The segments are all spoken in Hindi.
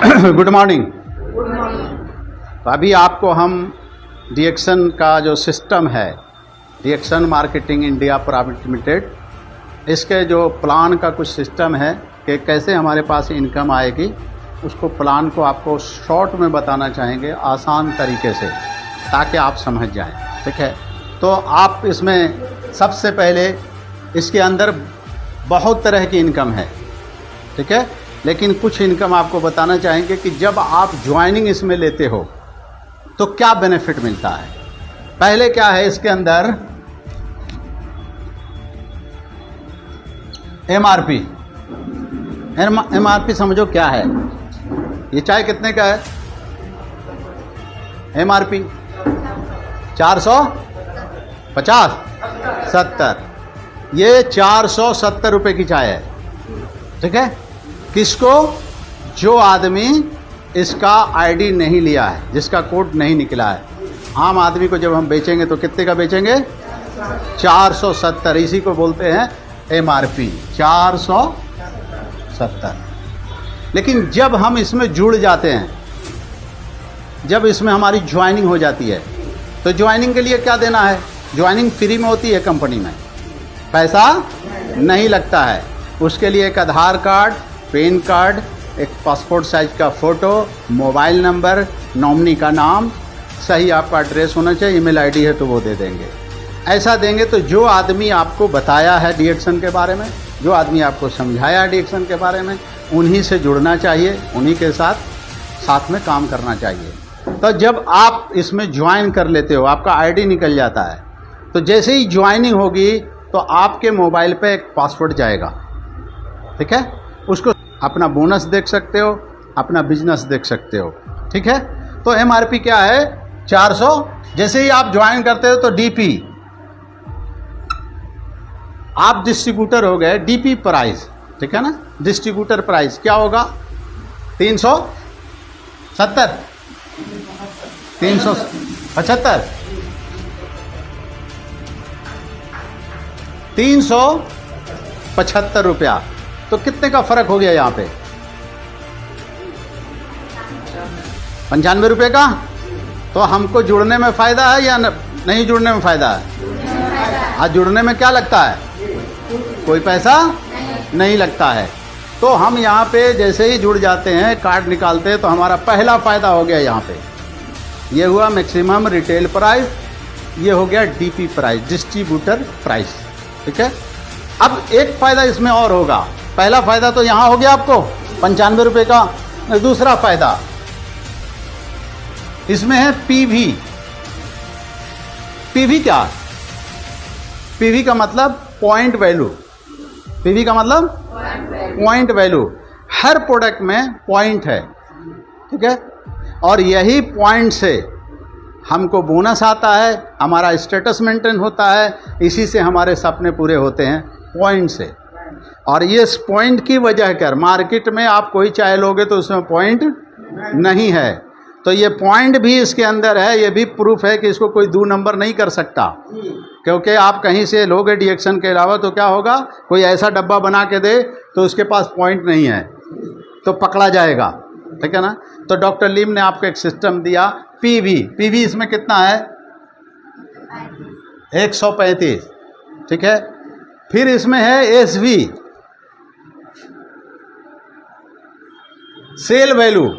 Good morning. तो अभी आपको हम डीएक्शन का जो सिस्टम है, डीएक्शन मार्केटिंग इंडिया प्राइवेट लिमिटेड, इसके जो प्लान का कुछ सिस्टम है कि कैसे हमारे पास इनकम आएगी, उसको प्लान को आपको शॉर्ट में बताना चाहेंगे, आसान तरीके से, ताकि आप समझ जाएं। ठीक है, तो आप इसमें सबसे पहले इसके अंदर बहुत तरह की इनकम है। ठीक है, लेकिन कुछ इनकम आपको बताना चाहेंगे कि जब आप ज्वाइनिंग इसमें लेते हो तो क्या बेनिफिट मिलता है। पहले क्या है इसके अंदर, एमआरपी। एमआरपी समझो क्या है। ये चाय कितने का है? एमआरपी 450 70। ये 470 रुपए की चाय है। ठीक है, किसको? जो आदमी इसका आईडी नहीं लिया है, जिसका कोड नहीं निकला है। आम आदमी को जब हम बेचेंगे तो कितने का बेचेंगे? 470। इसी को बोलते हैं एमआरपी, 470। लेकिन जब हम इसमें जुड़ जाते हैं, जब इसमें हमारी ज्वाइनिंग हो जाती है, तो ज्वाइनिंग के लिए क्या देना है? ज्वाइनिंग फ्री में होती है, कंपनी में पैसा नहीं लगता है। उसके लिए एक आधार कार्ड, पैन कार्ड, एक पासपोर्ट साइज का फ़ोटो, मोबाइल नंबर, नॉमिनी का नाम, सही आपका एड्रेस होना चाहिए, ईमेल आईडी है तो वो दे देंगे। ऐसा देंगे तो जो आदमी आपको बताया है डीएक्शन के बारे में, जो आदमी आपको समझाया डीएक्शन के बारे में, उन्हीं से जुड़ना चाहिए, उन्हीं के साथ में काम करना चाहिए। तो जब आप इसमें ज्वाइन कर लेते हो, आपका आईडी निकल जाता है, तो जैसे ही ज्वाइनिंग होगी तो आपके मोबाइल पे एक पासवर्ड जाएगा। ठीक है, उसको अपना बोनस देख सकते हो, अपना बिजनेस देख सकते हो। ठीक है, तो एमआरपी क्या है? 400। जैसे ही आप ज्वाइन करते हो तो डीपी, आप डिस्ट्रीब्यूटर हो गए, डीपी प्राइस। ठीक है ना, डिस्ट्रीब्यूटर प्राइस क्या होगा? 370 375 375 रुपया। तो कितने का फर्क हो गया यहाँ पे? 95 रुपये का। तो हमको जुड़ने में फ़ायदा है या नहीं जुड़ने में फ़ायदा है? आज जुड़ने में क्या लगता है? कोई पैसा नहीं लगता है। तो हम यहाँ पे जैसे ही जुड़ जाते हैं, कार्ड निकालते हैं, तो हमारा पहला फ़ायदा हो गया यहाँ पे। ये हुआ मैक्सिमम रिटेल प्राइस, ये हो गया डीपी प्राइस, डिस्ट्रीब्यूटर प्राइस। ठीक है, अब एक फ़ायदा इसमें और होगा। पहला फ़ायदा तो यहाँ हो गया आपको 95 रुपये का। दूसरा फ़ायदा इसमें है पीवी। पीवी क्या? पीवी का मतलब पॉइंट वैल्यू। पीवी का मतलब पॉइंट वैल्यू। हर प्रोडक्ट में पॉइंट है। ठीक है, और यही पॉइंट से हमको बोनस आता है, हमारा स्टेटस मेंटेन होता है, इसी से हमारे सपने पूरे होते हैं, पॉइंट से। और ये पॉइंट की वजह कर, मार्केट में आप कोई चाय लोगे तो उसमें पॉइंट नहीं है, तो ये पॉइंट भी इसके अंदर है। ये भी प्रूफ है कि इसको कोई 2 नंबर नहीं कर सकता, क्योंकि आप कहीं से लोगे डीएक्शन के अलावा तो क्या होगा, कोई ऐसा डब्बा बना के दे तो उसके पास पॉइंट नहीं है तो पकड़ा जाएगा। ठीक है ना, तो डॉक्टर लीम ने आपको एक सिस्टम दिया, पीवी। पीवी इसमें कितना है? 135। ठीक है, फिर इसमें है एसवी, सेल वैल्यू।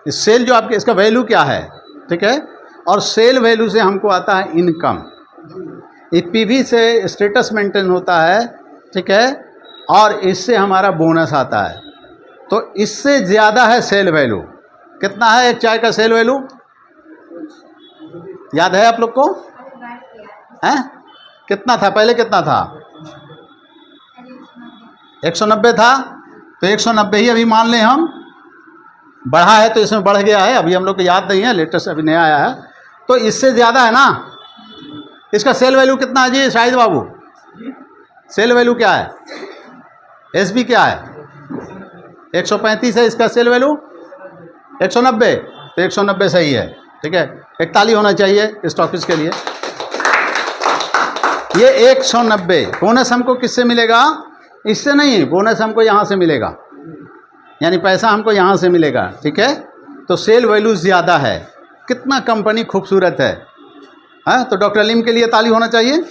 सेल जो आपके, इसका वैल्यू क्या है? ठीक है, और सेल वैल्यू से हमको आता है इनकम। ये पीवी से स्टेटस मेंटेन होता है। ठीक है, और इससे हमारा बोनस आता है। तो इससे ज़्यादा है सेल वैल्यू। कितना है एक चाय का सेल वैल्यू? याद है आप लोग को? हैं? कितना था पहले? कितना था? 190 था। तो 190 ही अभी मान लें हम, बढ़ा है तो इसमें बढ़ गया है, अभी हम लोग को याद नहीं है, लेटेस्ट अभी नया आया है, तो इससे ज़्यादा है ना। इसका सेल वैल्यू कितना है जी शाहिद बाबू? सेल वैल्यू क्या है? एसबी क्या है? 135 है इसका सेल वैल्यू। 190, तो 190 सही है। ठीक है, एक ताली होना चाहिए स्टॉकिस के लिए। ये 190 बोनस हमको किससे मिलेगा? इससे नहीं, बोनस हमको यहाँ से मिलेगा। यानी पैसा हमको यहाँ से मिलेगा, ठीक है। तो सेल वैल्यू ज़्यादा है। कितना कंपनी खूबसूरत है, हाँ। तो डॉक्टर अलीम के लिए ताली होना चाहिए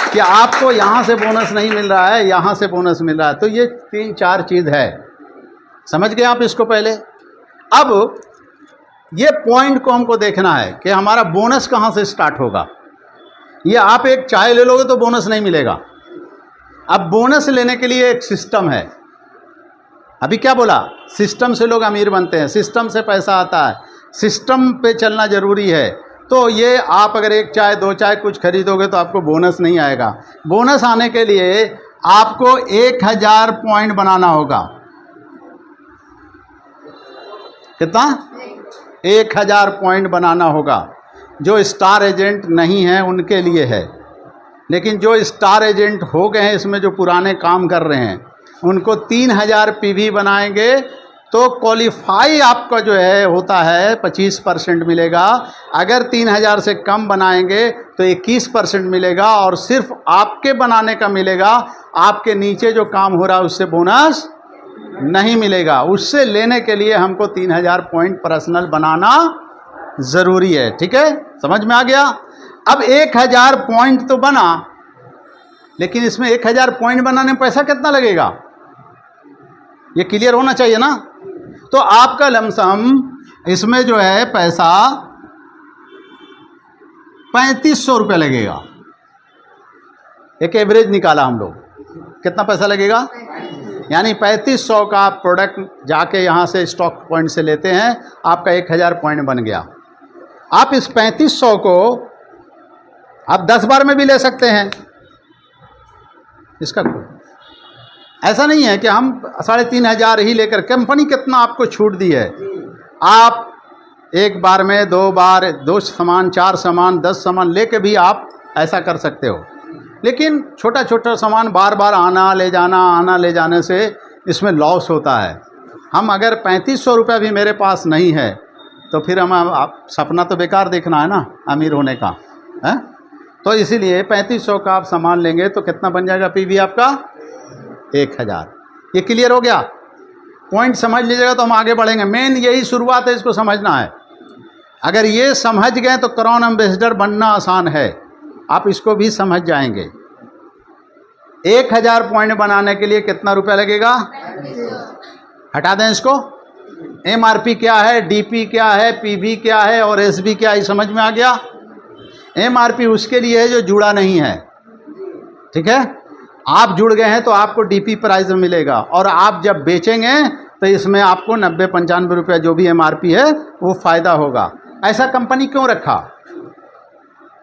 कि आपको यहाँ से बोनस नहीं मिल रहा है, यहाँ से बोनस मिल रहा है। तो ये 3-4 चीज़ है, समझ गए आप इसको। पहले अब ये पॉइंट को हमको देखना है कि हमारा बोनस कहाँ से स्टार्ट होगा। ये आप एक चाय ले लोगे तो बोनस नहीं मिलेगा। अब बोनस लेने के लिए एक सिस्टम है। अभी क्या बोला, सिस्टम से लोग अमीर बनते हैं, सिस्टम से पैसा आता है, सिस्टम पे चलना ज़रूरी है। तो ये आप अगर 1 चाय 2 चाय कुछ खरीदोगे तो आपको बोनस नहीं आएगा। बोनस आने के लिए आपको 1000 पॉइंट बनाना होगा। कितना? 1000 पॉइंट बनाना होगा। जो स्टार एजेंट नहीं है उनके लिए है, लेकिन जो स्टार एजेंट हो गए हैं इसमें, जो पुराने काम कर रहे हैं, उनको 3000 पीवी बनाएंगे तो क्वालिफाई आपका जो है होता है 25% मिलेगा। अगर 3000 से कम बनाएंगे तो 21% मिलेगा, और सिर्फ आपके बनाने का मिलेगा। आपके नीचे जो काम हो रहा है उससे बोनस नहीं मिलेगा। उससे लेने के लिए हमको 3000 पॉइंट पर्सनल बनाना ज़रूरी है, ठीक है। समझ में आ गया। अब 1000 पॉइंट तो बना, लेकिन इसमें 1000 पॉइंट बनाने में पैसा कितना लगेगा, ये क्लियर होना चाहिए ना। तो आपका लमसम इसमें जो है पैसा 3500 रुपये लगेगा। एक एवरेज निकाला हम लोग, कितना पैसा लगेगा, यानी 3500 का प्रोडक्ट जाके यहाँ से स्टॉक पॉइंट से लेते हैं, आपका 1000 पॉइंट बन गया। आप इस 3500 को आप 10 बार में भी ले सकते हैं। इसका ऐसा नहीं है कि हम 3500 ही लेकर, कंपनी कितना आपको छूट दी है। आप एक बार में 2 बार 2 सामान 4 सामान 10 सामान लेके भी आप ऐसा कर सकते हो, लेकिन छोटा छोटा सामान बार बार आना ले जाने से इसमें लॉस होता है। हम अगर 3500 रुपये भी मेरे पास नहीं है तो फिर हम आप सपना तो बेकार देखना है ना अमीर होने का, है। तो इसीलिए 3500 का आप सामान लेंगे तो कितना बन जाएगा पीवी आपका, 1000। ये क्लियर हो गया। पॉइंट समझ लीजिएगा तो हम आगे बढ़ेंगे। मेन यही शुरुआत है, इसको समझना है। अगर ये समझ गए तो क्राउन एम्बेसडर बनना आसान है, आप इसको भी समझ जाएंगे। 1000 पॉइंट बनाने के लिए कितना रुपया लगेगा, हटा दें इसको। एमआरपी क्या है, डीपी क्या है, पीवी क्या है और एसबी क्या है, समझ में आ गया। एमआरपी उसके लिए है जो जुड़ा नहीं है, ठीक है। आप जुड़ गए हैं तो आपको डीपी प्राइस में मिलेगा, और आप जब बेचेंगे तो इसमें आपको 90-95 रुपया जो भी एमआरपी है वो फ़ायदा होगा। ऐसा कंपनी क्यों रखा,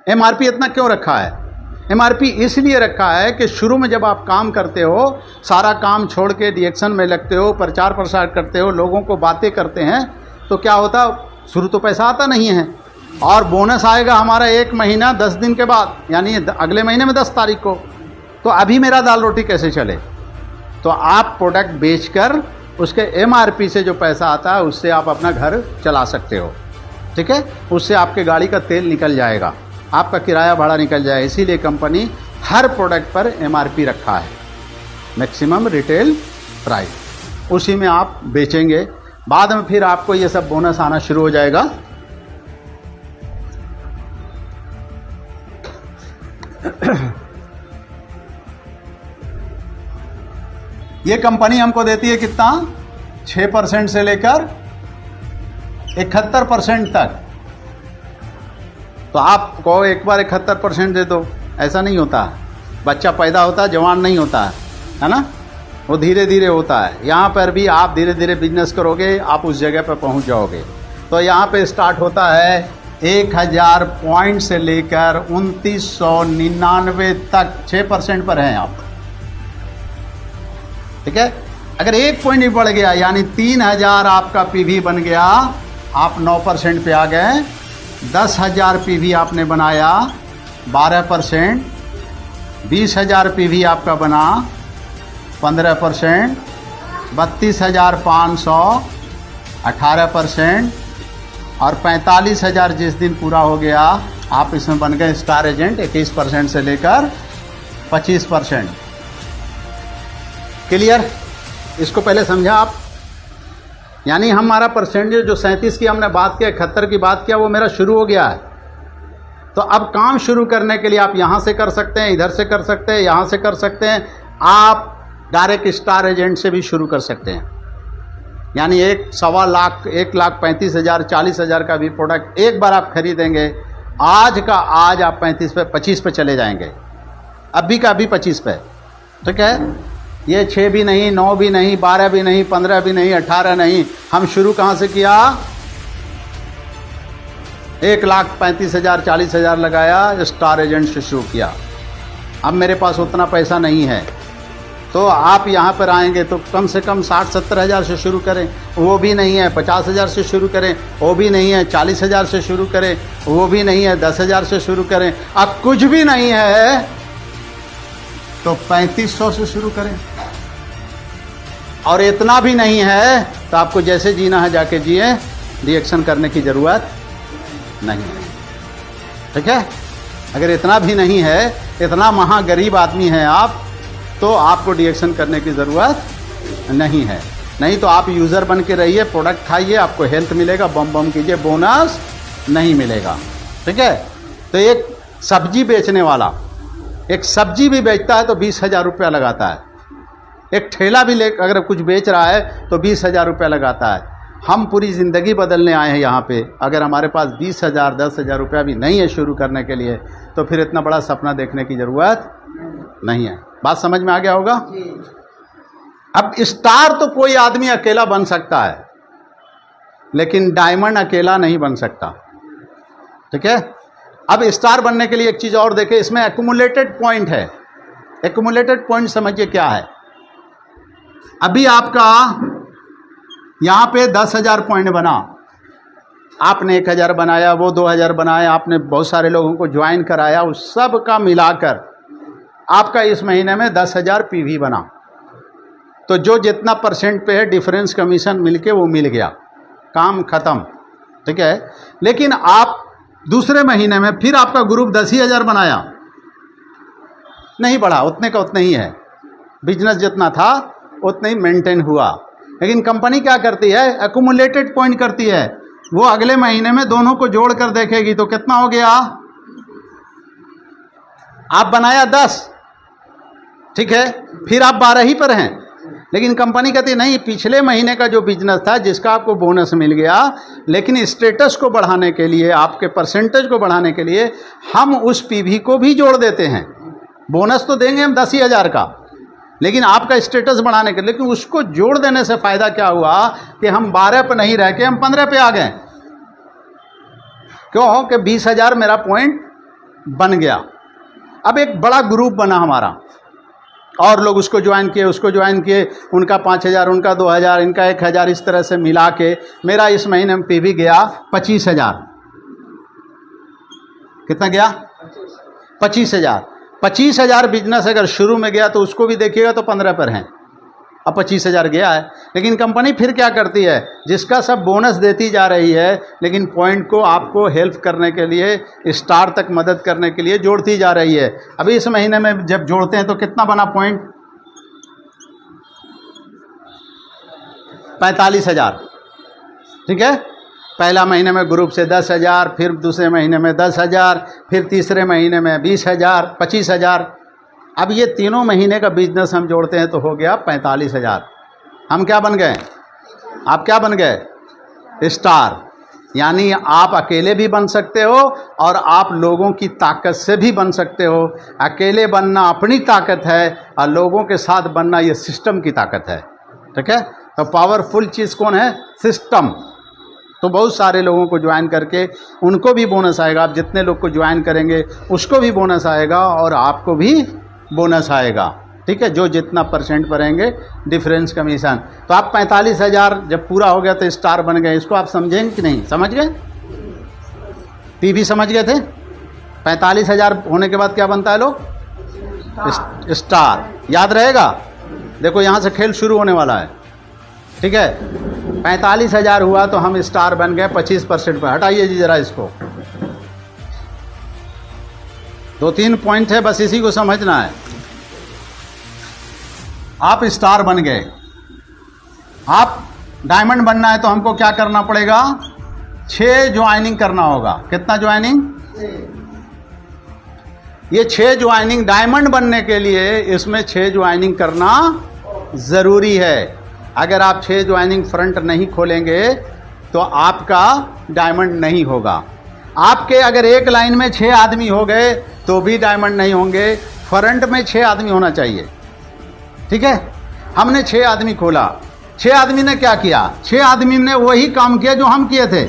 एमआरपी इतना क्यों रखा है? एमआरपी इसलिए रखा है कि शुरू में जब आप काम करते हो, सारा काम छोड़ के रिएक्शन में लगते हो, प्रचार प्रसार करते हो, लोगों को बातें करते हैं, तो क्या होता, शुरू तो पैसा आता नहीं है, और बोनस आएगा हमारा 1 महीना 10 दिन के बाद, यानी अगले महीने में 10 तारीख को। तो अभी मेरा दाल रोटी कैसे चले? तो आप प्रोडक्ट बेचकर उसके एमआरपी से जो पैसा आता है उससे आप अपना घर चला सकते हो, ठीक है। उससे आपके गाड़ी का तेल निकल जाएगा, आपका किराया भाड़ा निकल जाएगा। इसीलिए कंपनी हर प्रोडक्ट पर एमआरपी रखा है, मैक्सिमम रिटेल प्राइस। उसी में आप बेचेंगे, बाद में फिर आपको ये सब बोनस आना शुरू हो जाएगा। ये कंपनी हमको देती है कितना, 6% से लेकर 71% तक। तो आपको एक बार 71% दे दो, ऐसा नहीं होता। बच्चा पैदा होता है, जवान नहीं होता है ना, वो धीरे धीरे होता है। यहाँ पर भी आप धीरे धीरे बिजनेस करोगे, आप उस जगह पर पहुँच जाओगे। तो यहाँ पे स्टार्ट होता है 1000 पॉइंट से लेकर 2999 तक 6% पर हैं आप, ठीक है। अगर 1 पॉइंट भी बढ़ गया, यानी 3000 आपका पीवी बन गया, आप 9% पे आ गए। 10,000 पीवी आपने बनाया, 12%। 20,000 पीवी आपका बना, 15%। 32,500, 18%। और 45,000 जिस दिन पूरा हो गया, आप इसमें बन गए स्टार एजेंट 21% से लेकर 25%। क्लियर? इसको पहले समझा आप। यानी हमारा परसेंटेज जो 37 की हमने बात किया, 71 की बात किया, वो मेरा शुरू हो गया है। तो अब काम शुरू करने के लिए आप यहाँ से कर सकते हैं, इधर से कर सकते हैं, यहाँ से कर सकते हैं, आप डायरेक्ट स्टार एजेंट से भी शुरू कर सकते हैं। यानी 1.25 लाख, 1,35,000, 40,000 का भी प्रोडक्ट एक बार आप खरीदेंगे, आज का आज आप 35 पे 25 पे चले जाएंगे, अभी का अभी 25 पे। ठीक है, ये 6 भी नहीं, 9 भी नहीं, 12 भी नहीं, 15 भी नहीं, 18 नहीं, हम शुरू कहाँ से किया? 1,35,000, 40,000 लगाया, स्टार एजेंट से शुरू किया। अब मेरे पास उतना पैसा नहीं है, तो आप यहाँ पर आएंगे तो कम से कम 60-70 हज़ार से शुरू करें, वो भी नहीं है 50,000 से शुरू करें, वो भी नहीं है 40,000 से शुरू करें, वो भी नहीं है 10,000 से शुरू करें। अब कुछ भी नहीं है तो 3500 से शुरू करें, और इतना भी नहीं है तो आपको जैसे जीना है जाके जिए, रिएक्शन करने की ज़रूरत नहीं है। ठीक है, अगर इतना भी नहीं है, इतना महागरीब आदमी हैं आप, तो आपको रिएक्शन करने की ज़रूरत नहीं है। नहीं तो आप यूज़र बन के रहिए, प्रोडक्ट खाइए, आपको हेल्थ मिलेगा, बम बम कीजिए, बोनस नहीं मिलेगा। ठीक है, तो एक सब्जी बेचने वाला एक सब्जी भी बेचता है तो 20,000 रुपया लगाता है। एक ठेला भी ले अगर कुछ बेच रहा है तो 20,000 रुपया लगाता है। हम पूरी ज़िंदगी बदलने आए हैं यहाँ पे, अगर हमारे पास 20,000, 10,000 रुपया भी नहीं है शुरू करने के लिए, तो फिर इतना बड़ा सपना देखने की ज़रूरत नहीं है। बात समझ में आ गया होगा? अब स्टार तो कोई आदमी अकेला बन सकता है, लेकिन डायमंड अकेला नहीं बन सकता। ठीक है, अब स्टार बनने के लिए एक चीज़ और देखें, इसमें एक्यूमुलेटेड पॉइंट है। एक्यूमुलेटेड पॉइंट समझिए क्या है। अभी आपका यहाँ पे 10,000 पॉइंट बना, आपने 1,000 बनाया, वो 2,000 बनाया, आपने बहुत सारे लोगों को ज्वाइन कराया, उस सब का मिलाकर आपका इस महीने में 10,000 पीवी बना। तो जो जितना परसेंट पे है डिफरेंस कमीशन मिलके वो मिल गया, काम खत्म। ठीक है, लेकिन आप दूसरे महीने में फिर आपका ग्रुप 10,000 बनाया, नहीं बढ़ा, उतने का उतना ही है, बिजनेस जितना था उतना ही मेंटेन हुआ। लेकिन कंपनी क्या करती है? एक्यूमुलेटेड पॉइंट करती है। वो अगले महीने में दोनों को जोड़ कर देखेगी तो कितना हो गया। आप बनाया 10, ठीक है, फिर आप 12 ही पर हैं, लेकिन कंपनी कहती है नहीं, पिछले महीने का जो बिजनेस था जिसका आपको बोनस मिल गया, लेकिन स्टेटस को बढ़ाने के लिए, आपके परसेंटेज को बढ़ाने के लिए हम उस पीवी को भी जोड़ देते हैं। बोनस तो देंगे हम 10,000 का, लेकिन आपका स्टेटस बढ़ाने के लिए, लेकिन उसको जोड़ देने से फ़ायदा क्या हुआ कि हम 12 पे नहीं रह के हम 15 पे आ गए। क्यों? कि 20,000 मेरा पॉइंट बन गया। अब एक बड़ा ग्रुप बना हमारा, और लोग उसको ज्वाइन किए, उसको ज्वाइन किए, उनका 5,000, उनका 2,000, इनका 1,000, इस तरह से मिला के मेरा इस महीने में पीवी गया 25,000। कितना गया? 25,000। 25,000 बिजनेस अगर शुरू में गया तो उसको भी देखिएगा तो 15 पर हैं, अब 25,000 गया है। लेकिन कंपनी फिर क्या करती है? जिसका सब बोनस देती जा रही है, लेकिन पॉइंट को आपको हेल्प करने के लिए, स्टार तक मदद करने के लिए जोड़ती जा रही है। अभी इस महीने में जब जोड़ते हैं तो कितना बना पॉइंट? 45,000। ठीक है, पहला महीने में ग्रुप से 10,000, फिर दूसरे महीने में 10,000, फिर तीसरे महीने में 20,000, 25,000। अब ये तीनों महीने का बिजनेस हम जोड़ते हैं तो हो गया 45,000। हम क्या बन गए? आप क्या बन गए? स्टार। यानी आप अकेले भी बन सकते हो और आप लोगों की ताकत से भी बन सकते हो। अकेले बनना अपनी ताकत है और लोगों के साथ बनना ये सिस्टम की ताकत है। ठीक है, तो पावरफुल चीज़ कौन है? सिस्टम। तो बहुत सारे लोगों को ज्वाइन करके उनको भी बोनस आएगा। आप जितने लोग को ज्वाइन करेंगे उसको भी बोनस आएगा और आपको भी बोनस आएगा। ठीक है, जो जितना परसेंट भरेंगे डिफरेंस कमीशन। तो आप 45,000 जब पूरा हो गया तो स्टार बन गए। इसको आप समझेंगे कि नहीं? समझ गए? पीवी समझ गए थे? 45,000 होने के बाद क्या बनता है लोग? स्टार। याद रहेगा? देखो यहाँ से खेल शुरू होने वाला है। ठीक है, 45,000 हुआ तो हम स्टार बन गए 25% पर। हटाइए जी जरा इसको, 2-3 पॉइंट है, बस इसी को समझना है। आप स्टार बन गए, आप डायमंड बनना है तो हमको क्या करना पड़ेगा? 6 ज्वाइनिंग करना होगा। कितना ज्वाइनिंग? ये 6 ज्वाइनिंग डायमंड बनने के लिए इसमें 6 ज्वाइनिंग करना जरूरी है। अगर आप 6 ज्वाइनिंग फ्रंट नहीं खोलेंगे तो आपका डायमंड नहीं होगा। आपके अगर एक लाइन में 6 आदमी हो गए तो भी डायमंड नहीं होंगे। फ्रंट में 6 आदमी होना चाहिए। ठीक है, हमने 6 आदमी खोला। 6 आदमी ने क्या किया? 6 आदमी ने वही काम किया जो हम किए थे,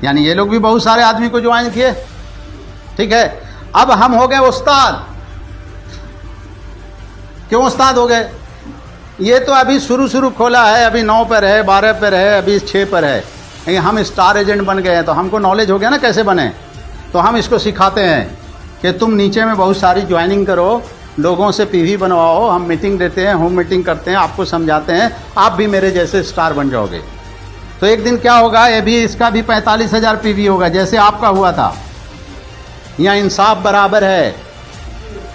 यानी ये लोग भी बहुत सारे आदमी को ज्वाइन किए। ठीक है, अब हम हो गए उस्ताद। क्यों उस्ताद हो गए? ये तो अभी शुरू खोला है, अभी 9 पर है, 12 पर है, अभी 6 पर है। हम स्टार एजेंट बन गए हैं तो हमको नॉलेज हो गया ना कैसे बने। तो हम इसको सिखाते हैं कि तुम नीचे में बहुत सारी ज्वाइनिंग करो, लोगों से पीवी बनवाओ, हम मीटिंग देते हैं, होम मीटिंग करते हैं, आपको समझाते हैं, आप भी मेरे जैसे स्टार बन जाओगे। तो एक दिन क्या होगा, ये भी इसका भी 45,000 पीवी होगा जैसे आपका हुआ था। यहाँ इंसाफ बराबर है।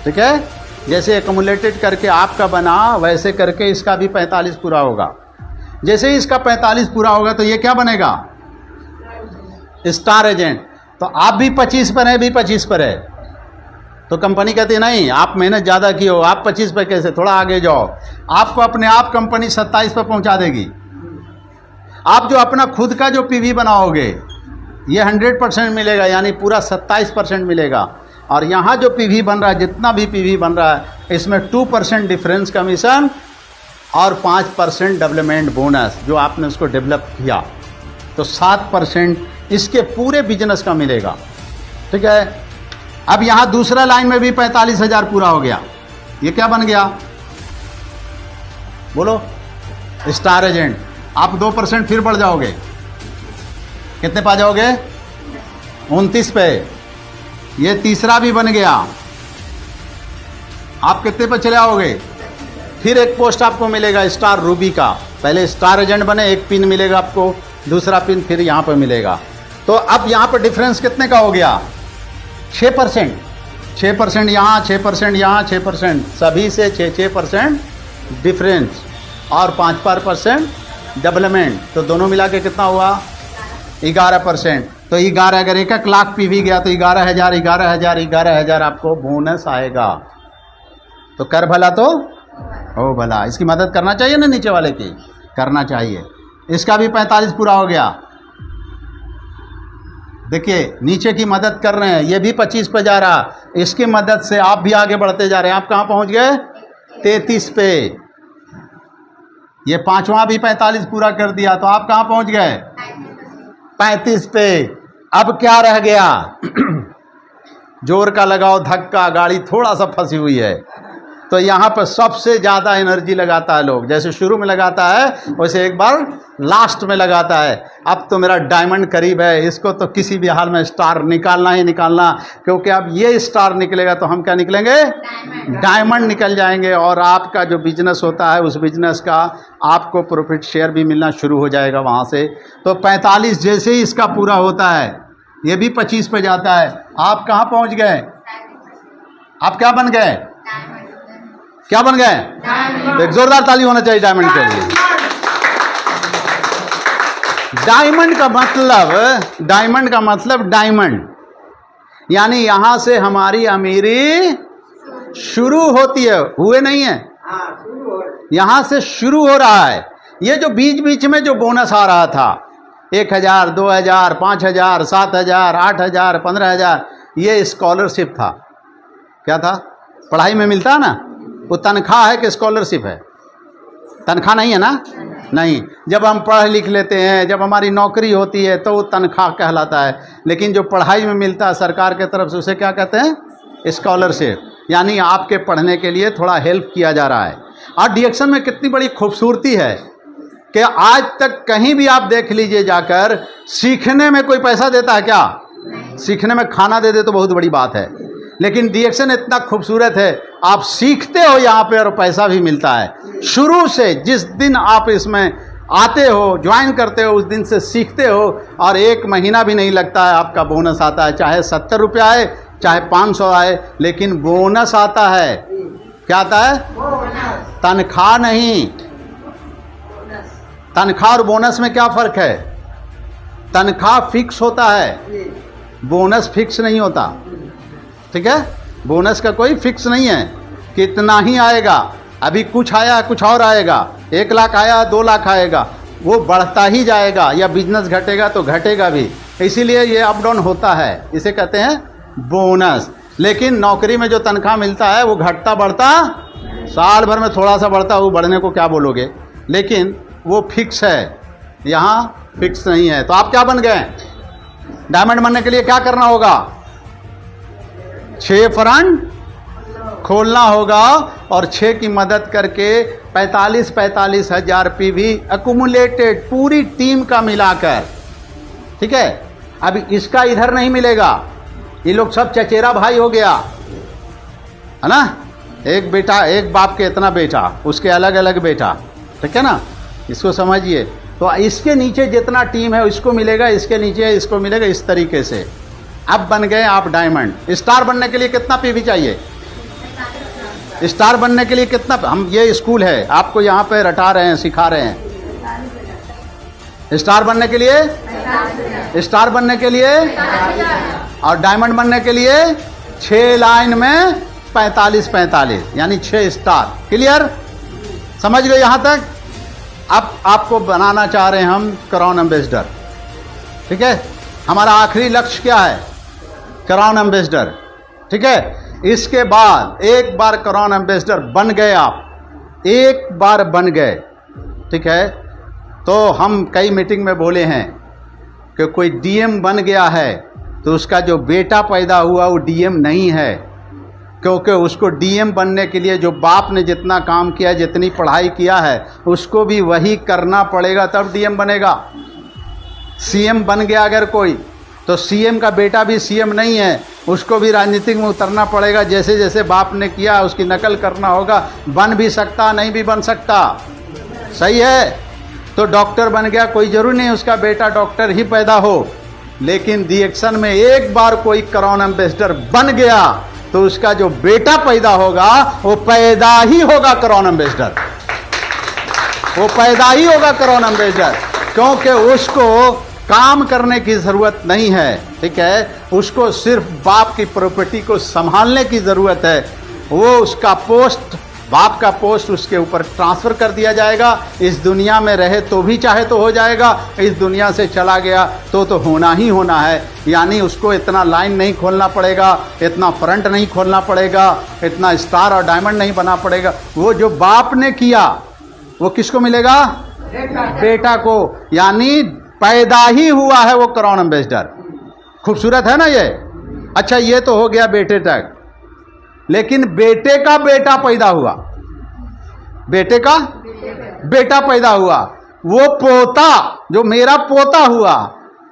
ठीक है, जैसे एकमुलेटेड करके आपका बना वैसे करके इसका भी 45 पूरा होगा। जैसे ही इसका 45 पूरा होगा तो ये क्या बनेगा? Star agent. तो आप भी 25 पर है, भी 25 पर है। तो कंपनी कहती नहीं, आप मेहनत ज़्यादा की हो, आप 25 पे कैसे, थोड़ा आगे जाओ। आपको अपने आप कंपनी 27 पे पहुंचा देगी। आप जो अपना खुद का जो पीवी बनाओगे ये 100% मिलेगा, यानी पूरा 27% मिलेगा। और यहाँ जो पीवी बन रहा है, जितना भी पीवी बन रहा है, इसमें 2% डिफरेंस कमीशन और 5% डेवलपमेंट बोनस जो आपने उसको डेवलप किया, तो 7% इसके पूरे बिजनेस का मिलेगा। ठीक है, अब यहां दूसरा लाइन में भी 45,000 पूरा हो गया। ये क्या बन गया? बोलो, स्टार एजेंट। आप 2% फिर बढ़ जाओगे, कितने पा जाओगे? 29 पे। ये तीसरा भी बन गया। आप कितने पे चले आओगे? फिर एक पोस्ट आपको मिलेगा स्टार रूबी का। पहले स्टार एजेंट बने, एक पिन मिलेगा आपको, दूसरा पिन फिर यहां पर मिलेगा। तो अब यहां पर डिफरेंस कितने का हो गया? 6%। 6% यहाँ, 6% यहाँ, 6%, सभी से 6% डिफरेंस और 5% डेवलपमेंट। तो दोनों मिला के कितना हुआ? 11%। तो 11, अगर 1 लाख पीवी गया तो 11,000, 11,000, 11,000 आपको बोनस आएगा। तो कर भला तो हो भला। इसकी मदद करना चाहिए ना, नीचे वाले की करना चाहिए। इसका भी 45 पूरा हो गया। देखिए नीचे की मदद कर रहे हैं, ये भी 25 पे जा रहा, इसकी मदद से आप भी आगे बढ़ते जा रहे हैं। आप कहाँ पहुंच गए? 33 पे। ये 5वां भी 45 पूरा कर दिया, तो आप कहाँ पहुंच गए? 35 पे। अब क्या रह गया? जोर का लगाओ धक्का, गाड़ी थोड़ा सा फंसी हुई है। तो यहाँ पर सबसे ज़्यादा एनर्जी लगाता है लोग, जैसे शुरू में लगाता है वैसे एक बार लास्ट में लगाता है। अब तो मेरा डायमंड करीब है, इसको तो किसी भी हाल में स्टार निकालना ही निकालना, क्योंकि अब ये स्टार निकलेगा तो हम क्या निकलेंगे? डायमंड निकल जाएंगे। और आपका जो बिजनेस होता है उस बिजनेस का आपको प्रॉफिट शेयर भी मिलना शुरू हो जाएगा वहाँ से। तो 45 जैसे ही इसका पूरा होता है, ये भी 25 पे जाता है। आप कहाँ पहुँच गए? आप क्या बन गए? क्या बन गए? तो एक जोरदार ताली होना चाहिए डायमंड के लिए। डायमंड का मतलब डायमंड, यानी यहां से हमारी अमीरी शुरू होती है, हुए नहीं है, यहां से शुरू हो रहा है। ये जो बीच बीच में जो बोनस आ रहा था 1,000, 2,000, 5,000, 7,000, 8,000, 15,000, ये स्कॉलरशिप था। क्या था? पढ़ाई में मिलता है ना, वो तनख्वाह है कि स्कॉलरशिप है? तनख्वाह नहीं है ना। नहीं, जब हम पढ़ लिख लेते हैं, जब हमारी नौकरी होती है तो वो तनख्वाह कहलाता है। लेकिन जो पढ़ाई में मिलता है सरकार के तरफ से उसे क्या कहते हैं? स्कॉलरशिप। यानी आपके पढ़ने के लिए थोड़ा हेल्प किया जा रहा है। और डीएक्शन में कितनी बड़ी खूबसूरती है कि आज तक कहीं भी आप देख लीजिए जाकर, सीखने में कोई पैसा देता है क्या? सीखने में खाना दे दे तो बहुत बड़ी बात है, लेकिन डीएक्शन इतना खूबसूरत है, आप सीखते हो यहाँ पे और पैसा भी मिलता है। शुरू से जिस दिन आप इसमें आते हो, ज्वाइन करते हो, उस दिन से सीखते हो और 1 महीना भी नहीं लगता है आपका बोनस आता है। चाहे 70 रुपये आए, चाहे 500 आए, लेकिन बोनस आता है। क्या आता है? तनख्वाह नहीं। तनख्वाह और बोनस में क्या फर्क है? तनख्वाह फिक्स होता है, बोनस फिक्स नहीं होता। ठीक है, बोनस का कोई फिक्स नहीं है, कितना ही आएगा। अभी कुछ आया कुछ और आएगा, 1 लाख आया 2 लाख आएगा, वो बढ़ता ही जाएगा, या बिजनेस घटेगा तो घटेगा भी, इसीलिए ये अप डाउन होता है, इसे कहते हैं बोनस। लेकिन नौकरी में जो तनख्वाह मिलता है वो घटता बढ़ता, साल भर में थोड़ा सा बढ़ता, वो बढ़ने को क्या बोलोगे, लेकिन वो फिक्स है, यहाँ फिक्स नहीं है। तो आप क्या बन गए? डायमंड बनने के लिए क्या करना होगा? 6 फ्रंट खोलना होगा और 6 की मदद करके 45 हजार पीवी अकुमुलेटेड पूरी टीम का मिलाकर। ठीक है, अब इसका इधर नहीं मिलेगा, ये लोग सब चचेरा भाई हो गया है ना, एक बेटा, एक बाप के इतना बेटा, उसके अलग अलग बेटा। ठीक है ना, इसको समझिए। तो इसके नीचे जितना टीम है उसको मिलेगा, इसके नीचे इसको मिलेगा, इस तरीके से अब बन गए आप डायमंड। स्टार बनने के लिए कितना पीवी चाहिए? स्टार बनने के लिए कितना? हम ये स्कूल है, आपको यहाँ पे रटा रहे हैं, सिखा रहे हैं। स्टार बनने के लिए, स्टार बनने के लिए और डायमंड बनने के लिए 6 लाइन में 45 यानी 6 स्टार। क्लियर? समझ गए यहाँ तक? अब आपको बनाना चाह रहे हैं हम क्राउन एम्बेसडर। ठीक है, हमारा आखिरी लक्ष्य क्या है? Crown ambassador. ठीक है, इसके बाद एक बार क्राउन एम्बेसडर बन गए आप, एक बार बन गए, ठीक है, तो हम कई मीटिंग में बोले हैं कि कोई डीएम बन गया है तो उसका जो बेटा पैदा हुआ वो डीएम नहीं है, क्योंकि उसको डीएम बनने के लिए जो बाप ने जितना काम किया, जितनी पढ़ाई किया है, उसको भी वही करना पड़ेगा, तब डीएम बनेगा। सीएम बन गया अगर कोई, तो सीएम का बेटा भी सीएम नहीं है, उसको भी राजनीतिक में उतरना पड़ेगा, जैसे जैसे बाप ने किया उसकी नकल करना होगा। बन भी सकता, नहीं भी बन सकता। सही है? तो डॉक्टर बन गया, कोई जरूरी नहीं उसका बेटा डॉक्टर ही पैदा हो, लेकिन रिएक्शन में एक बार कोई क्राउन एम्बेसडर बन गया तो उसका जो बेटा पैदा होगा वो पैदा ही होगा क्राउन एम्बेसडर, वो पैदा ही होगा क्राउन एम्बेसडर, क्योंकि उसको काम करने की जरूरत नहीं है। ठीक है, उसको सिर्फ बाप की प्रॉपर्टी को संभालने की जरूरत है। वो उसका पोस्ट, बाप का पोस्ट उसके ऊपर ट्रांसफर कर दिया जाएगा। इस दुनिया में रहे तो भी चाहे तो हो जाएगा, इस दुनिया से चला गया तो होना ही होना है। यानी उसको इतना लाइन नहीं खोलना पड़ेगा, इतना फ्रंट नहीं खोलना पड़ेगा, इतना स्टार और डायमंड नहीं बना पड़ेगा। वो जो बाप ने किया वो किसको मिलेगा? बेटा को। यानी पैदा ही हुआ है वो क्राउन एम्बेसडर। खूबसूरत है ना ये? अच्छा, ये तो हो गया बेटे तक, लेकिन बेटे का बेटा पैदा हुआ, बेटे का बेटा पैदा हुआ, वो पोता जो मेरा पोता हुआ,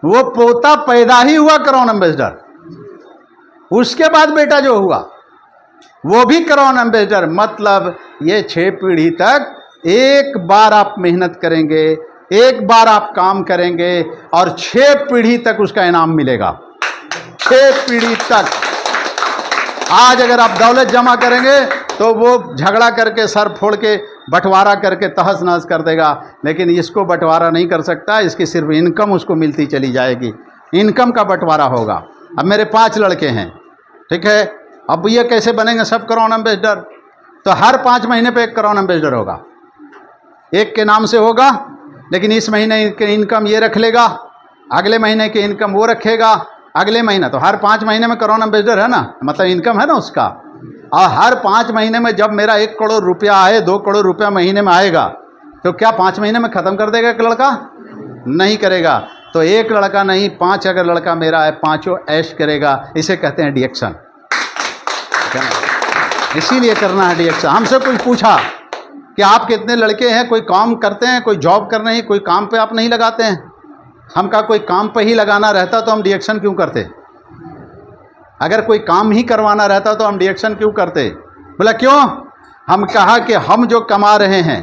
वो पोता पैदा ही हुआ क्राउन एम्बेसडर। उसके बाद बेटा जो हुआ वो भी क्राउन एम्बेसडर। मतलब ये 6 पीढ़ी तक एक बार आप मेहनत करेंगे, एक बार आप काम करेंगे और 6 पीढ़ी तक उसका इनाम मिलेगा। 6 पीढ़ी तक। आज अगर आप दौलत जमा करेंगे तो वो झगड़ा करके, सर फोड़ के, बंटवारा करके तहस नहस कर देगा, लेकिन इसको बंटवारा नहीं कर सकता, इसकी सिर्फ इनकम उसको मिलती चली जाएगी, इनकम का बंटवारा होगा। अब मेरे 5 लड़के हैं, ठीक है, अब ये कैसे बनेंगे सब क्राउन एम्बेसडर? तो हर 5 महीने पे एक क्राउन एम्बेसडर होगा, एक के नाम से होगा, लेकिन इस महीने की इनकम ये रख लेगा, अगले महीने की इनकम वो रखेगा, अगले महीना, तो हर 5 महीने में क्राउन एम्बेसडर है ना, मतलब इनकम है ना उसका। और हर 5 महीने में जब मेरा 1 करोड़ रुपया आए, 2 करोड़ रुपया महीने में आएगा, तो क्या 5 महीने में ख़त्म कर देगा एक लड़का? नहीं करेगा। तो एक लड़का नहीं, 5 अगर लड़का मेरा है, 5 ऐश करेगा। इसे कहते हैं डिएक्शन। इसीलिए करना है डिएक्शन। हमसे कोई पूछा कि आप कितने लड़के हैं, कोई काम करते हैं, कोई जॉब कर रहे हैं, कोई काम पे आप नहीं लगाते हैं? हम कहा कोई काम पे ही लगाना रहता तो हम डिएक्शन क्यों करते? अगर कोई काम ही करवाना रहता तो हम डिएक्शन क्यों करते? बोला क्यों? हम कहा कि हम जो कमा रहे हैं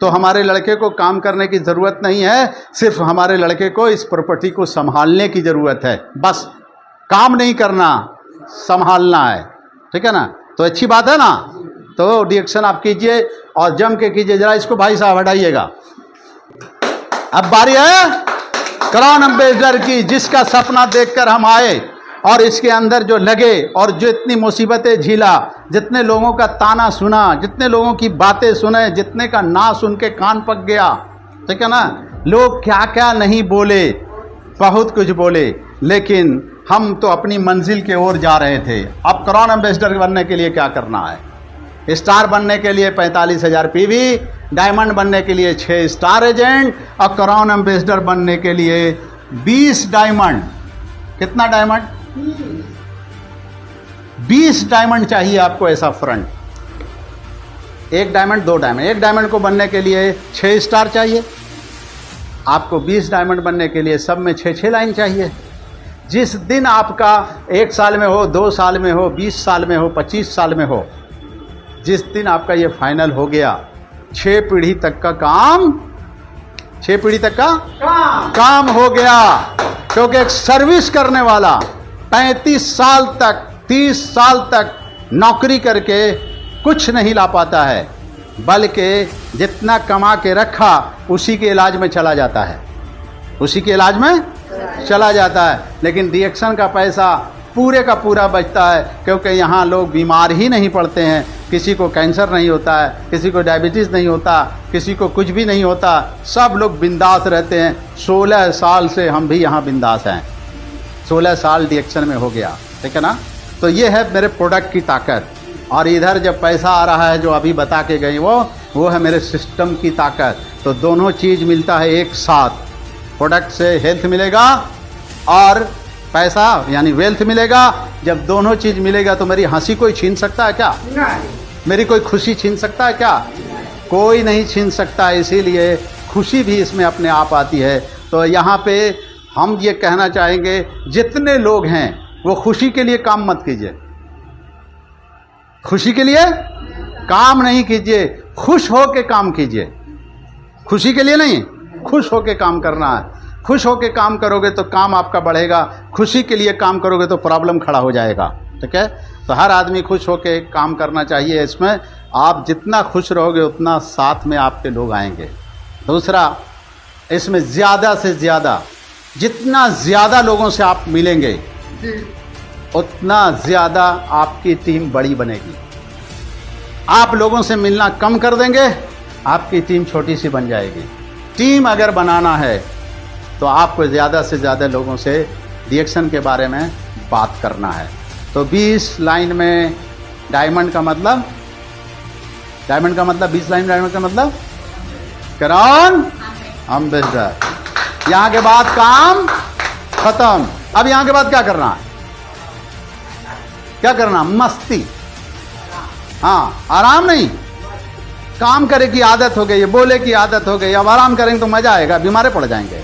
तो हमारे लड़के को काम करने की ज़रूरत नहीं है, सिर्फ हमारे लड़के को इस प्रॉपर्टी को संभालने की ज़रूरत है, बस। काम नहीं करना, संभालना है। ठीक है ना? तो अच्छी बात है ना? तो डिएक्शन आप कीजिए और जम के कीजिए। जरा इसको भाई साहब हटाइएगा। अब बारी है क्राउन एम्बेसडर की, जिसका सपना देखकर हम आए और इसके अंदर जो लगे और जो इतनी मुसीबतें झीला, जितने लोगों का ताना सुना, जितने लोगों की बातें सुने, जितने का ना सुन के कान पक गया, ठीक है ना। लोग क्या क्या नहीं बोले, बहुत कुछ बोले, लेकिन हम तो अपनी मंजिल की ओर जा रहे थे। अब क्राउन एम्बेसडर बनने के लिए क्या करना है? स्टार बनने के लिए 45,000 पीवी, डायमंड बनने के लिए 6 स्टार एजेंट, और क्राउन एम्बेसडर बनने के लिए 20 डायमंड। कितना डायमंड? 20 डायमंड चाहिए आपको। ऐसा फ्रंट, 1 डायमंड 2 डायमंड, 1 डायमंड को बनने के लिए 6 स्टार चाहिए आपको। 20 डायमंड बनने के लिए सब में 6-6 लाइन चाहिए। जिस दिन आपका 1 साल में हो, 2 साल में हो, 20 साल में हो, 25 साल में हो, जिस दिन आपका ये फाइनल हो गया, 6 पीढ़ी तक का काम, 6 पीढ़ी तक का काम हो गया। क्योंकि एक सर्विस करने वाला 35 साल तक, 30 साल तक नौकरी करके कुछ नहीं ला पाता है, बल्कि जितना कमा के रखा उसी के इलाज में चला जाता है, उसी के इलाज में चला जाता है। लेकिन रिएक्शन का पैसा पूरे का पूरा बचता है, क्योंकि यहाँ लोग बीमार ही नहीं पड़ते हैं। किसी को कैंसर नहीं होता है, किसी को डायबिटीज़ नहीं होता, किसी को कुछ भी नहीं होता, सब लोग बिंदास रहते हैं। 16 साल से हम भी यहाँ बिंदास हैं, 16 साल रिएक्शन में हो गया, ठीक है ना। तो ये है मेरे प्रोडक्ट की ताकत। और इधर जब पैसा आ रहा है, जो अभी बता के गई, वो है मेरे सिस्टम की ताकत। तो दोनों चीज़ मिलता है एक साथ। प्रोडक्ट से हेल्थ मिलेगा और पैसा यानी वेल्थ मिलेगा। जब दोनों चीज़ मिलेगा तो मेरी हंसी कोई छीन सकता है क्या? नहीं। मेरी कोई खुशी छीन सकता है क्या? कोई नहीं छीन सकता। इसीलिए खुशी भी इसमें अपने आप आती है। तो यहाँ पे हम ये कहना चाहेंगे, जितने लोग हैं वो खुशी के लिए काम मत कीजिए, खुशी के लिए काम नहीं कीजिए, खुश हो के काम कीजिए। खुशी के लिए नहीं, खुश हो के काम करना है। खुश हो के काम करोगे तो काम आपका बढ़ेगा, खुशी के लिए काम करोगे तो प्रॉब्लम खड़ा हो जाएगा, ठीक है। तो हर आदमी खुश हो के काम करना चाहिए। इसमें आप जितना खुश रहोगे उतना साथ में आपके लोग आएंगे। दूसरा, इसमें ज़्यादा से ज़्यादा, जितना ज़्यादा लोगों से आप मिलेंगे उतना ज़्यादा आपकी टीम बड़ी बनेगी। आप लोगों से मिलना कम कर देंगे, आपकी टीम छोटी सी बन जाएगी। टीम अगर बनाना है तो आपको ज़्यादा से ज़्यादा लोगों से रिएक्शन के बारे में बात करना है। तो 20 लाइन में डायमंड का मतलब, 20 लाइन डायमंड का मतलब क्राउन एम्बेसडर। यहाँ के बाद काम खत्म। अब यहाँ के बाद क्या करना है? क्या करना? मस्ती। हाँ, आराम नहीं। काम करे की आदत हो गई, बोले की आदत हो गई। अब आराम करेंगे तो मजा आएगा, बीमारे पड़ जाएंगे।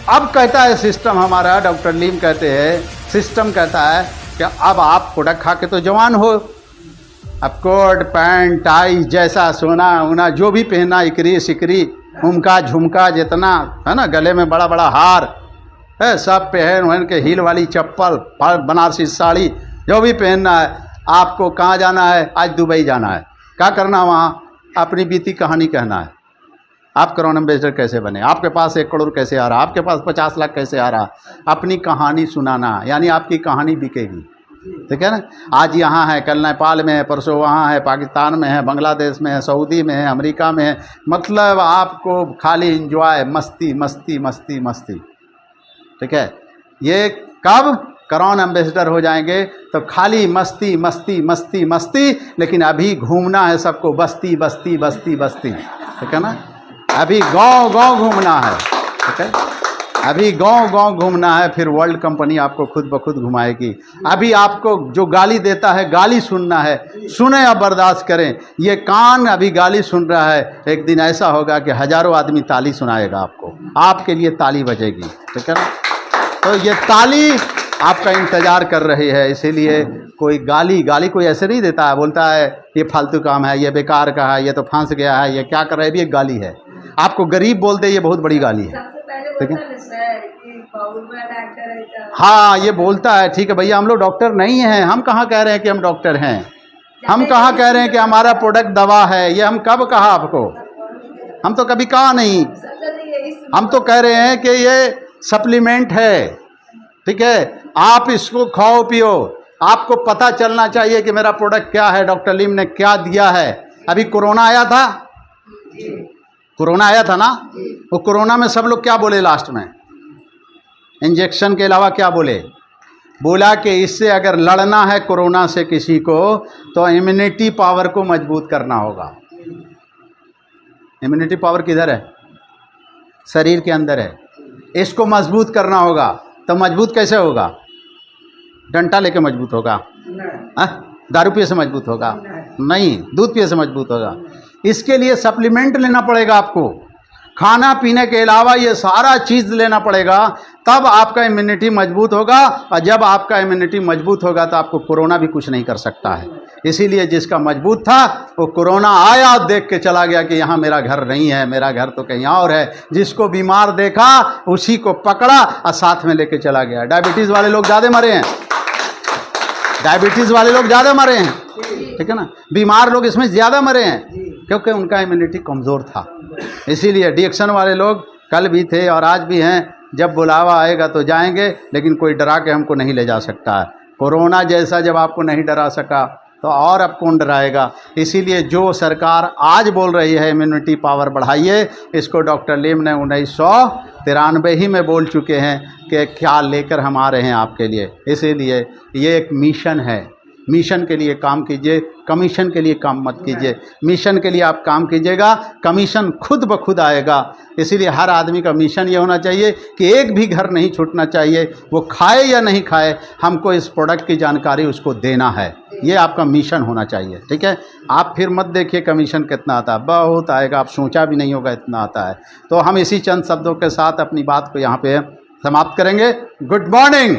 अब कहता है सिस्टम हमारा, डॉक्टर लीम कहते हैं, सिस्टम कहता है कि अब आप प्रोडक्ट खा के तो जवान हो। अब कोट पैंट टाई जैसा सोना उना जो भी पहनना, इकरी सिकरी उमका झुमका जितना है ना, गले में बड़ा बड़ा हार है, सब पहन वहन के, हील वाली चप्पल, बनारसी साड़ी, जो भी पहनना है। आपको कहाँ जाना है? आज दुबई जाना है। क्या करना वहाँ? अपनी बीती कहानी कहना है। आप क्राउन एम्बेसडर कैसे बने, आपके पास 1 करोड़ कैसे आ रहा, आपके पास 50 लाख कैसे आ रहा, अपनी कहानी सुनाना, यानी आपकी कहानी बिकेगी, ठीक है ना। आज यहाँ है, कल नेपाल में है, परसों वहाँ है, पाकिस्तान में है, बांग्लादेश में है, सऊदी में है, अमेरिका में है। मतलब आपको खाली एंजॉय, मस्ती मस्ती मस्ती मस्ती, ठीक है। ये कब क्राउन एम्बेसडर हो जाएंगे तो खाली मस्ती मस्ती मस्ती मस्ती। लेकिन अभी घूमना है सबको, बस्ती बस्ती बस्ती बस्ती, ठीक है ना। अभी गांव गांव घूमना है, ठीक है। अभी गांव गांव घूमना है, फिर वर्ल्ड कंपनी आपको खुद ब खुद घुमाएगी। अभी आपको जो गाली देता है, गाली सुनना है, सुने या बर्दाश्त करें। ये कान अभी गाली सुन रहा है, एक दिन ऐसा होगा कि हजारों आदमी ताली सुनाएगा आपको, आपके लिए ताली बजेगी, ठीक है ना। तो ये ताली आपका इंतजार कर रही है। इसीलिए कोई गाली कोई ऐसे नहीं देता है, बोलता है ये फालतू काम है, ये बेकार का है, ये तो फंस गया है, ये क्या कर रहा है, भी एक गाली है। आपको गरीब बोलते ये बहुत बड़ी गाली है, ठीक है। हाँ, ये बोलता है, ठीक है भैया हम लोग डॉक्टर नहीं हैं। हम कहाँ कह रहे हैं कि हम डॉक्टर हैं, हम कहाँ कह रहे हैं कि हमारा प्रोडक्ट दवा है। ये हम कब कहा आपको? हम तो कभी कहा नहीं। हम तो कह रहे हैं कि ये सप्लीमेंट है, ठीक है, आप इसको खाओ पियो। आपको पता चलना चाहिए कि मेरा प्रोडक्ट क्या है, डॉक्टर लीम ने क्या दिया है। अभी कोरोना आया था, कोरोना आया था ना, वो कोरोना में सब लोग क्या बोले लास्ट में, इंजेक्शन के अलावा क्या बोले, बोला कि इससे अगर लड़ना है कोरोना से किसी को तो इम्यूनिटी पावर को मजबूत करना होगा। इम्यूनिटी पावर किधर है? शरीर के अंदर है, इसको मजबूत करना होगा। तो मजबूत कैसे होगा? डंडा लेके मजबूत होगा? दारू पिए से मजबूत होगा? नहीं, दूध पिए से मजबूत होगा। इसके लिए सप्लीमेंट लेना पड़ेगा आपको, खाना पीने के अलावा ये सारा चीज़ लेना पड़ेगा, तब आपका इम्यूनिटी मजबूत होगा। और जब आपका इम्यूनिटी मजबूत होगा तो आपको कोरोना भी कुछ नहीं कर सकता है। इसीलिए जिसका मजबूत था वो कोरोना आया और देख के चला गया कि यहाँ मेरा घर नहीं है, मेरा घर तो कहीं और है। जिसको बीमार देखा उसी को पकड़ा और साथ में लेके चला गया। डायबिटीज़ वाले लोग ज़्यादा मरे हैं, डायबिटीज़ वाले लोग ज़्यादा मरे हैं, ठीक है ना। बीमार लोग इसमें ज़्यादा मरे हैं क्योंकि उनका इम्यूनिटी कमज़ोर था। इसीलिए डिएक्शन वाले लोग कल भी थे और आज भी हैं। जब बुलावा आएगा तो जाएंगे, लेकिन कोई डरा के हमको नहीं ले जा सकता है। कोरोना जैसा जब आपको नहीं डरा सका तो और अब कौन डराएगा। इसीलिए जो सरकार आज बोल रही है इम्यूनिटी पावर बढ़ाइए, इसको डॉक्टर लीम ने 1993 ही में बोल चुके हैं कि क्या लेकर हम आ रहे हैं आपके लिए। इसीलिए ये एक मिशन है, मिशन के लिए काम कीजिए, कमीशन के लिए काम मत कीजिए। मिशन के लिए आप काम कीजिएगा, कमीशन खुद ब खुद आएगा। इसीलिए हर आदमी का मिशन ये होना चाहिए कि एक भी घर नहीं छूटना चाहिए, वो खाए या नहीं खाए, हमको इस प्रोडक्ट की जानकारी उसको देना है। ये आपका मिशन होना चाहिए, ठीक है। आप फिर मत देखिए कमीशन कितना आता है, बहुत आएगा, आप सोचा भी नहीं होगा इतना आता है। तो हम इसी चंद शब्दों के साथ अपनी बात को यहाँ पे समाप्त करेंगे। Good morning.